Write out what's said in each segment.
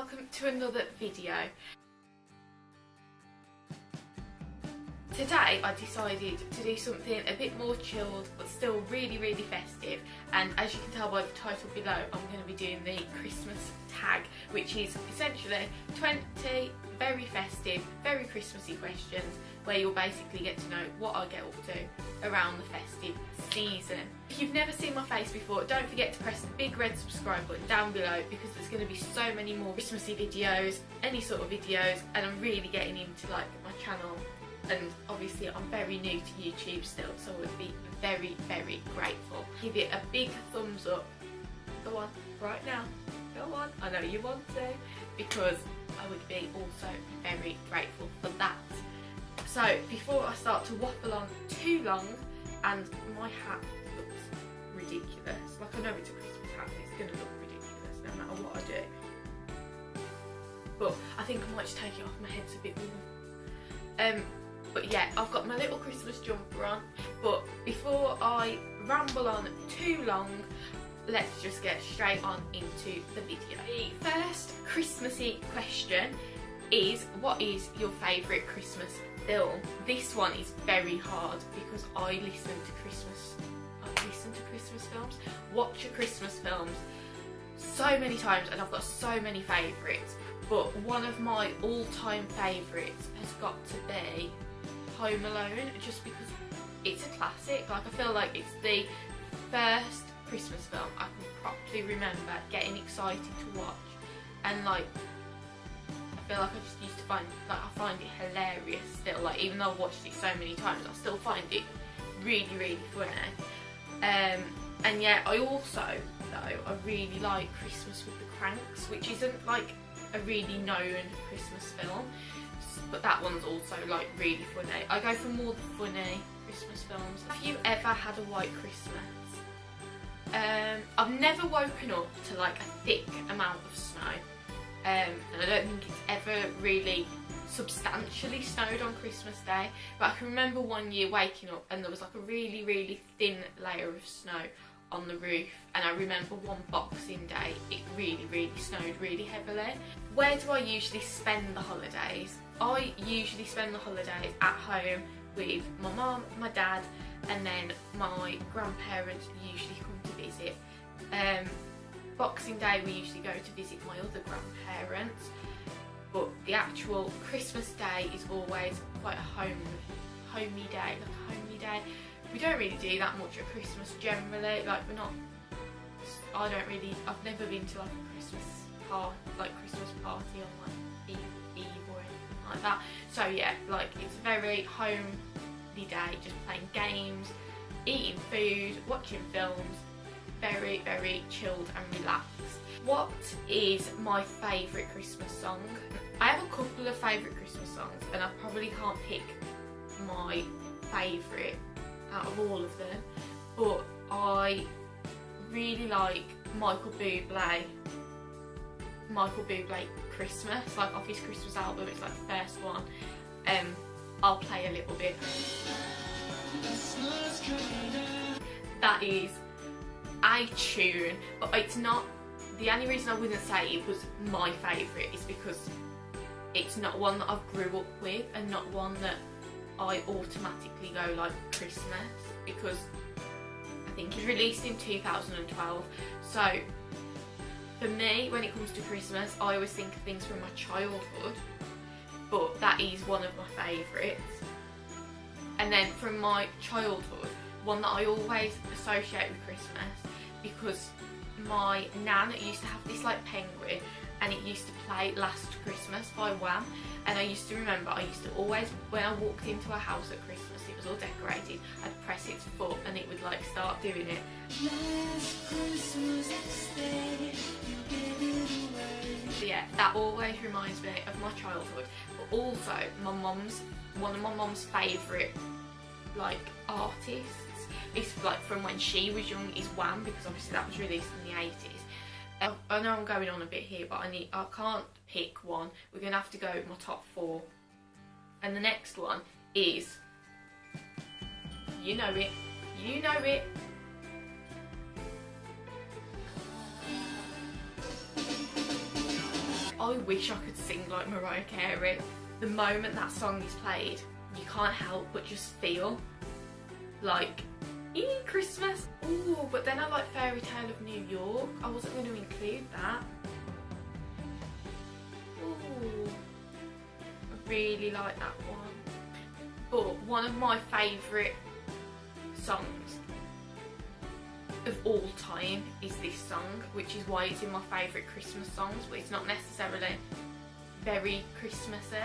welcome to another video. Today I decided to do something a bit more chilled but still really festive, and as you can tell by the title below, I'm going to be doing the Christmas tag, which is essentially 20 very festive, very Christmassy questions where you'll basically get to know what I get up to around the festive season. If you've never seen my face before, don't forget to press the big red subscribe button down below, because there's going to be so many more Christmassy videos, any sort of videos, and I'm really getting into like my channel. And obviously I'm very new to YouTube still, so I would be very grateful. Give it a big thumbs up. Go on, right now. Go on. I know you want to, because I would be also very grateful for that. So before I start to waffle on too long, and my hat looks ridiculous. Like, I know it's a Christmas hat, but it's going to look ridiculous no matter what I do. But I think I might just take it off, my head's a bit warm. But yeah, I've got my little Christmas jumper on, but before I ramble on too long, let's just get straight on into the video. The first Christmassy question is, what is your favourite Christmas film? This one is very hard because I listen to Christmas films, watch Christmas films so many times, and I've got so many favourites, but one of my all-time favourites has got to be Home Alone, just because it's a classic. Like, I feel like it's the first Christmas film I can properly remember getting excited to watch, and like, I feel like I just used to find it hilarious still. Like, even though I've watched it so many times, I still find it really funny. And yeah, I also, though, I really like Christmas with the Cranks, which isn't like a really known Christmas film, but that one's also like really funny. I go for more the funny Christmas films. Have you ever had a white Christmas? I've never woken up to like a thick amount of snow, and I don't think it's ever really substantially snowed on Christmas Day, but I can remember one year waking up and there was like a really thin layer of snow on the roof, and I remember one Boxing Day it really snowed really heavily. Where do I usually spend the holidays? I usually spend the holidays at home with my mum, my dad, and then my grandparents usually come to visit. Boxing Day we usually go to visit my other grandparents, but the actual Christmas Day is always quite a homey day. We don't really do that much at Christmas generally. Like, I've never been to like a Christmas party on like Eve or anything like that. So yeah, like, it's a very homely day, just playing games, eating food, watching films, very chilled and relaxed. What is my favourite Christmas song? I have a couple of favourite Christmas songs, and I probably can't pick my favourite out of all of them, but I really like Michael Bublé Christmas, like off his Christmas album. It's like the first one. I'll play a little bit. That is a tune, but it's not. The only reason I wouldn't say it was my favourite is because it's not one that I grew up with, and not one that I automatically go like Christmas, because I think it was released in 2012. So for me, when it comes to Christmas, I always think of things from my childhood, but that is one of my favourites. And then from my childhood, one that I always associate with Christmas, because my nan used to have this like penguin, and it used to play Last Christmas by Wham, and I used to remember, I used to always, when I walked into a house at Christmas, it was all decorated, I'd press its foot and it would like start doing it. Last Christmas Day, you gave it away. So yeah, that always reminds me of my childhood, but also one of my mum's favourite like artists, is like from when she was young, is Wham, because obviously that was released in the 80s. I know I'm going on a bit here, but I can't pick one. We're going to have to go with my top 4. And the next one is, you know it. I I wish I could sing like Mariah Carey. The moment that song is played, you can't help but just feel like, Christmas. Ooh, but then I like Fairy Tale of New York. I wasn't going to include that. Ooh, I really like that one. But one of my favourite songs of all time is this song, which is why it's in my favourite Christmas songs, but it's not necessarily very Christmassy.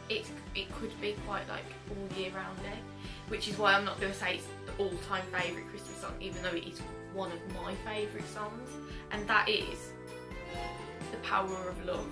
It could be quite like all year roundy, which is why I'm not going to say it's the all-time favourite Christmas song, even though it is one of my favourite songs, and that is The Power of Love.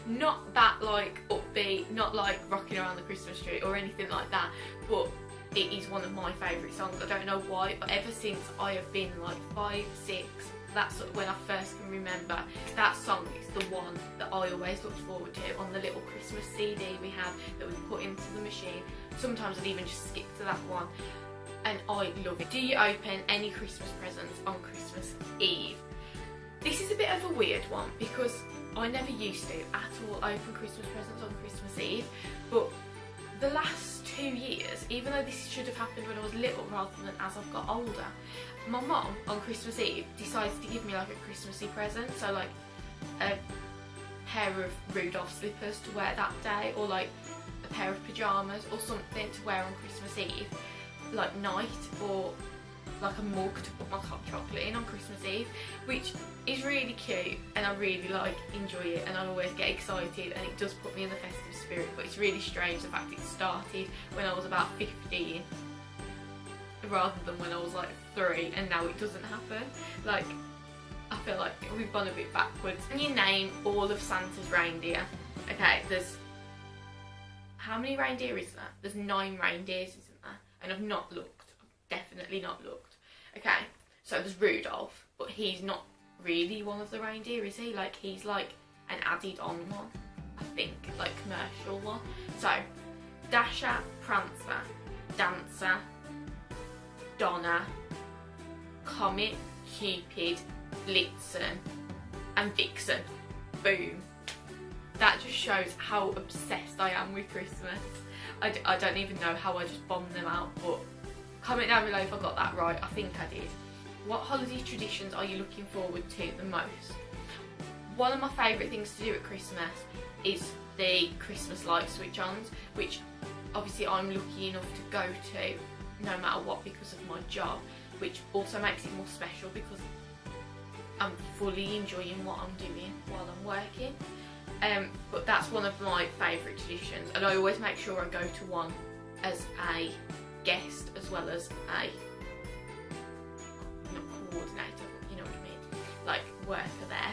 Not that like upbeat, not like Rocking Around the Christmas Tree or anything like that, but it is one of my favourite songs. I don't know why, but ever since I have been like 5, 6, that's when I first can remember, that song is the one that I always looked forward to on the little Christmas CD we had that we put into the machine. Sometimes I'd even just skip to that one, and I love it. Do you open any Christmas presents on Christmas Eve? This is a bit of a weird one because I never used to at all open Christmas presents on Christmas Eve, but the last 2 years, even though this should have happened when I was little rather than as I've got older, my mum on Christmas Eve decides to give me like a Christmassy present, so like a pair of Rudolph slippers to wear that day, or like a pair of pyjamas or something to wear on Christmas Eve, like night, or like a mug to put my hot chocolate in on Christmas Eve, which is really cute and I really like enjoy it, and I always get excited and it does put me in the festive spirit. But it's really strange the fact it started when I was about 15 rather than when I was like 3, and now it doesn't happen. Like, I feel like we've gone a bit backwards. Can you name all of Santa's reindeer? Okay, there's, how many reindeer is there? There's 9 reindeers, isn't there? And I've not looked. I've definitely not looked. Okay, so there's Rudolph, but he's not really one of the reindeer, is he? Like, he's like an added on one, I think, like commercial one. So, Dasher, Prancer, Dancer, Donna, Comet, Cupid, Blitzen, and Vixen. Boom. That just shows how obsessed I am with Christmas. I don't even know how I just bombed them out, but comment down below if I got that right. I think I did. What holiday traditions are you looking forward to the most? One of my favourite things to do at Christmas is the Christmas light switch-ons, which obviously I'm lucky enough to go to no matter what because of my job, which also makes it more special because I'm fully enjoying what I'm doing while I'm working. But that's one of my favourite traditions, and I always make sure I go to one as a guest as well as a, not coordinator, but you know what I mean, like worker there.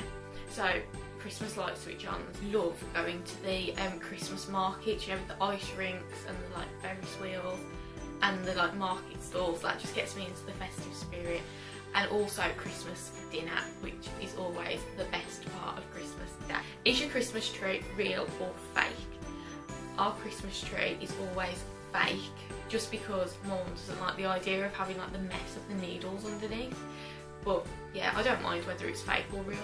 So Christmas light switch-ons, love going to the Christmas markets, you know, with the ice rinks and the like Ferris wheels and the like market stalls. That just gets me into the festive spirit. And also Christmas dinner, which is always the best part of Christmas Day. Is your Christmas tree real or fake? Our Christmas tree is always fake, just because Mum doesn't like the idea of having like the mess of the needles underneath. But yeah, I don't mind whether it's fake or real.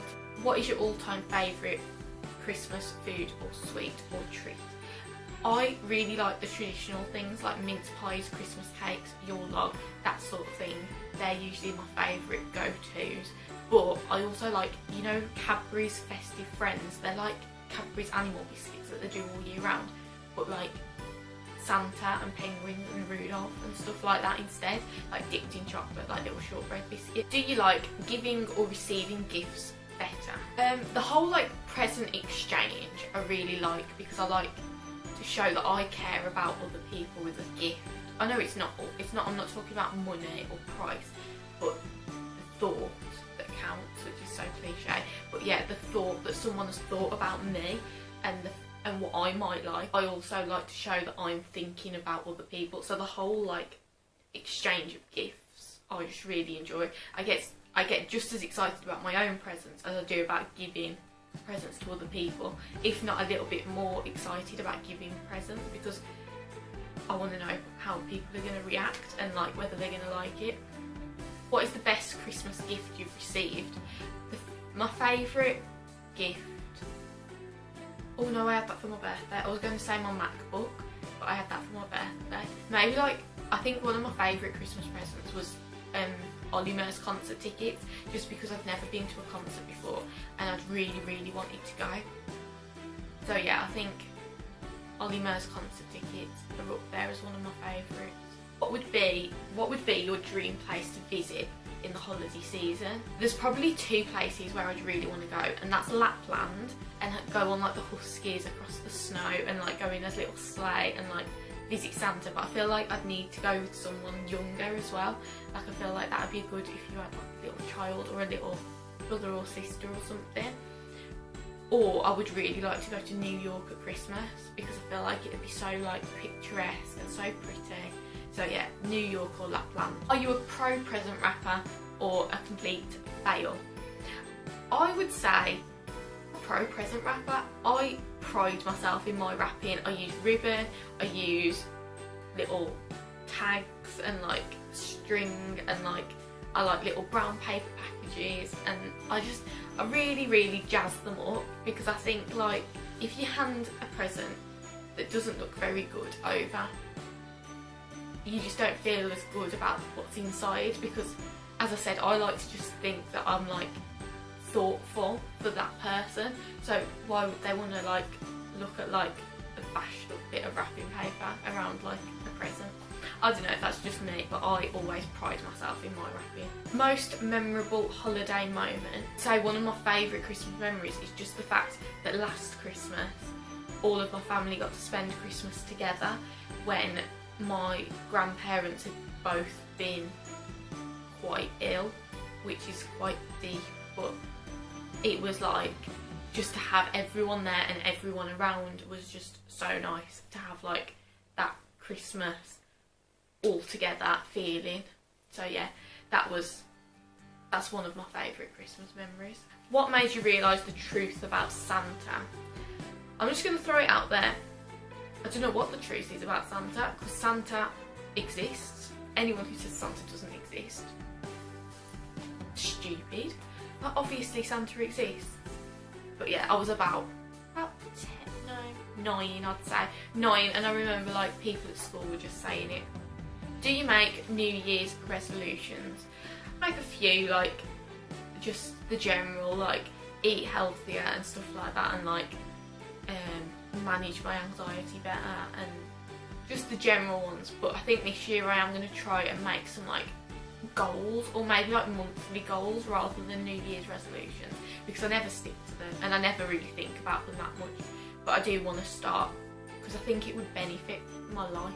What is your all-time favourite Christmas food or sweet or treat? I really like the traditional things like mince pies, Christmas cakes, Yule log, that sort of thing. They're usually my favourite go-tos. But I also like, you know, Cadbury's Festive Friends. They're like Cadbury's animal biscuits that they do all year round, but like Santa and penguins and Rudolph and stuff like that instead, like dipped in chocolate, like little shortbread biscuits. Do you like giving or receiving gifts better? The whole like present exchange I really like, because I like to show that I care about other people with a gift. I know it's not, I'm not talking about money or price, but the thought that counts, which is so cliche. But yeah, the thought that someone has thought about me and what I might like. I also like to show that I'm thinking about other people. So the whole like exchange of gifts, I just really enjoy. I get just as excited about my own presents as I do about giving presents to other people, if not a little bit more excited about giving presents, because I want to know how people are going to react and like whether they're going to like it What is the best Christmas gift you've received? My favourite gift... Oh no, I had that for my birthday. I was going to say my MacBook, but I had that for my birthday. Maybe like, I think one of my favourite Christmas presents was Ollie Murs concert tickets, just because I've never been to a concert before and I'd really, really wanted to go. So yeah, I think Ollie Murs concert tickets are up there as one of my favourites. What would be your dream place to visit in the holiday season? There's probably two places where I'd really want to go, and that's Lapland, and go on like the huskies across the snow and like go in as little sleigh and like visit Santa. But I feel like I'd need to go with someone younger as well. Like I feel like that would be good if you had like a little child or a little brother or sister or something. Or I would really like to go to New York at Christmas, because I feel like it would be so like picturesque and so pretty. So yeah, New York or Lapland. Are you a pro present wrapper or a complete fail? I would say pro present wrapper. I pride myself in my wrapping. I use ribbon, I use little tags and like string, and like I like little brown paper packages, and I really, really jazz them up, because I think like if you hand a present that doesn't look very good over, you just don't feel as good about what's inside, because as I said, I like to just think that I'm like thoughtful for that person. So why would they want to like look at like a bashed up bit of wrapping paper around like a present? I don't know if that's just me, but I always pride myself in my wrapping. Most memorable holiday moment. So one of my favourite Christmas memories is just the fact that last Christmas all of my family got to spend Christmas together, when my grandparents had both been quite ill, which is quite deep, but it was like just to have everyone there and everyone around was just so nice, to have like that Christmas all together feeling. So yeah, that's one of my favourite Christmas memories. What made you realise the truth about Santa? I'm just going to throw it out there. I don't know what the truth is about Santa, because Santa exists. Anyone who says Santa doesn't exist, stupid. But obviously Santa exists. But yeah, I was about 9, I'd say. 9, and I remember like people at school were just saying it. Do you make New Year's resolutions? I make a few, like just the general, like eat healthier and stuff like that, and like manage my anxiety better, and just the general ones. But I think this year I am going to try and make some like goals, or maybe like monthly goals rather than New Year's resolutions, because I never stick to them and I never really think about them that much. But I do want to start, because I think it would benefit my life.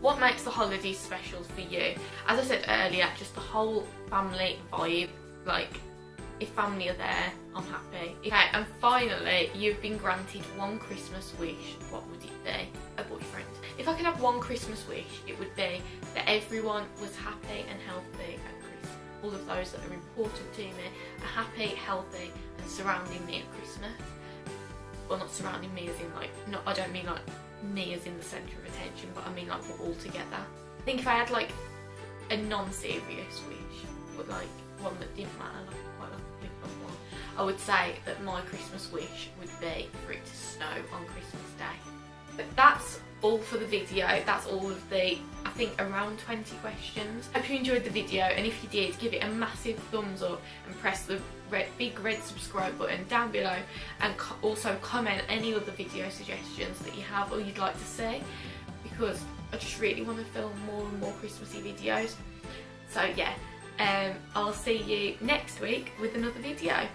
What makes the holidays special for you? As I said earlier, just the whole family vibe. Like, if family are there, I'm happy. Okay, and finally, you've been granted one Christmas wish. What would it be? A boyfriend. If I could have one Christmas wish, it would be that everyone was happy and healthy at Christmas. All of those that are important to me are happy, healthy, and surrounding me at Christmas. Well, not surrounding me as in like, not, I don't mean like me as in the centre of attention, but I mean like we're all together. I think if I had like a non-serious wish, but like one that didn't matter, like quite like a big one, I would say that my Christmas wish would be for it to snow on Christmas Day. But that's all for the video. That's all of the, I think, around 20 questions. I hope you enjoyed the video, and if you did, give it a massive thumbs up and press the big red subscribe button down below, and also comment any other video suggestions that you have or you'd like to see, because I just really want to film more and more Christmassy videos. So yeah, I'll see you next week with another video.